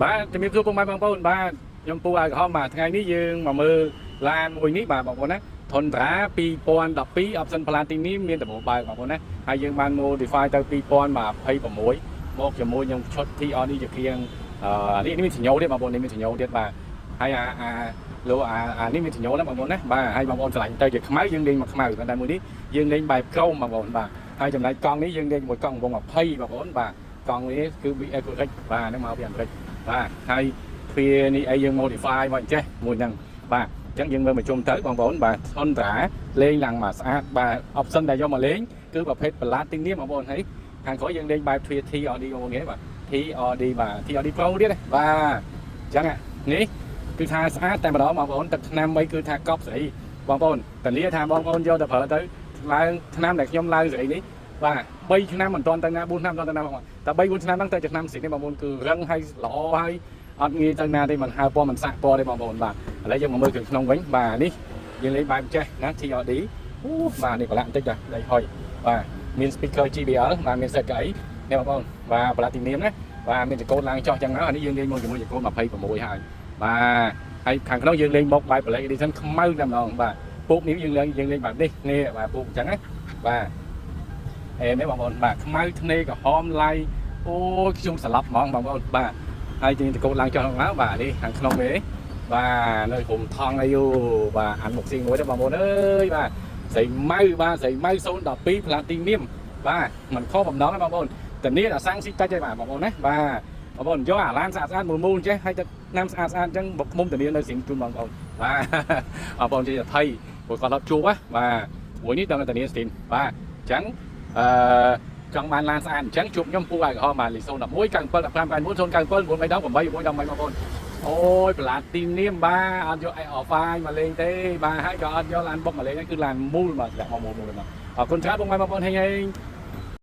បាទជំរាបសួរពុកម៉ែបងប្អូនបាទខ្ញុំពូអាក្រហមបាទថ្ងៃនេះយើងមកមើលឡានមួយនេះបាទបងប្អូនណាធនត្រា2012 option Platinum មានដំបូងបើកបងប្អូនណាហើយយើងបាន modify ទៅ2026មកជាមួយនឹងឈុត TRD ជាគៀងនេះមានសញ្ញោទៀតបងប្អូននេះមានសញ្ញោទៀតបាទហើយលោកនេះមានសញ្ញោដែរបងប្អូនណាបាទហើយបងប្អូនឆ្លាញ់ទៅជាខ្មៅយើងលេងមកខ្មៅតែមួយនេះយើងលេងបែបក្រោមបងប្អូនបាទហើយចំណែកកង់នេះយើងលេងមួយកង់វង20បងប្អូនបាទកង់នេះគឺ VX បាទនឹងមកពីអាមេរិកបាទហើយទ្វានេះអីយើង modify មកចេះមួយហ្នឹងបាទអញ្ចឹងយើងមើលមកជុំទៅបងប្អូនបាទធនត្រាលេងឡើងមកស្អាតបាទ option ដែលយកមកលេងគឺប្រភេទ Platinum បងប្អូនហើយខាងក្រោយយើងលេងបែបទ្វា TRD បងប្អូននេះបាទ TRD បាទ TRD Pro ទៀតបាទអញ្ចឹងនេះគឺថាស្អាតតែម្ដងបងប្អូនទឹកថ្នាំអីគឺថាកប់ស្រីបងប្អូនតលាថាបងប្អូនយកទៅប្រើទៅឡើងថ្នាំដែលខ្ញុំឡើងស្រីនេះបាទ3ឆ្នាំមិនទាន់ទៅណា4ឆ្នាំមិនទាន់ទៅណាបងប្អូនតែ3 4ឆ្នាំហ្នឹងទៅជាឆ្នាំស្រីនេះបងប្អូនគឺរឹងហើយល្អហើយអត់ងាយទៅណាទេមិនហើពណ៌មិនសាក់ពណ៌ទេបងប្អូនបាទឥឡូវយើងមកមើលគ្រឿងក្នុងវិញបាទនេះយើងលេងបែបចេះណា TRD អូបាទនេះប្រឡាក់បន្តិចដៃហុយបាទមាន speaker JBL បាទមាន set កៅអីនេះបងប្អូនបាទ Platinum ណាបាទមានចង្កូតឡើងចោះចឹងហើយនេះយើងលេងមកជាមួយចង្កូត26ហើយបាទហើយខាងក្នុងយើងលេងមកបែប Black Edition ខ្មៅតែម្ដងបាទពូកនេះយើងលេងបែបនេះនេះបាទពូកអញ្ចឹងណាបាទនេះបងប្អូនបាទខ្មៅធ្នេក្រហមឡៃអូយខ្ញុំស្លាប់ហ្មងបងប្អូនបាទហើយជាងតកូនឡើងចុះឡើងបាទនេះខាងក្នុងនេះបាទនៅក្រុមថងអីយូបាទអានមុខស៊ីងមួយទៅបងប្អូនអើយបាទស្រីម៉ៅបាទស្រីម៉ៅ012 Platinum បាទមិនខុសបំណងទេបងប្អូនតានេះអាសាំងស៊ីតិចទេបាទបងប្អូនណាបាទបងប្អូនយកអាឡានស្អាតមូលចេះហើយទឹកណាំស្អាតអញ្ចឹងបុកមុំតានេះនៅស៊ីងជូនបងប្អូនបាទបងប្អូនជិះថៃព្រោះគាត់អត់ជួបណាបាទមួយនេះដល់តានេះស្ទីនបាទអញ្ចឹងចង់បានឡានស្អាតអញ្ចឹងជួបខ្ញុំពូអាក្រហមបាទលេខ011 97 15 99 097 9 3 8 8 បងប្អូនអូយPlatinumបាទអត់យកអីអហ្វាយមកលេងទេបាទហើយក៏អត់យកឡានបុកមកលេងគឺឡានមូលបាទដាក់មកមូលមកអរគុណច្រើនបងប្អូនហេង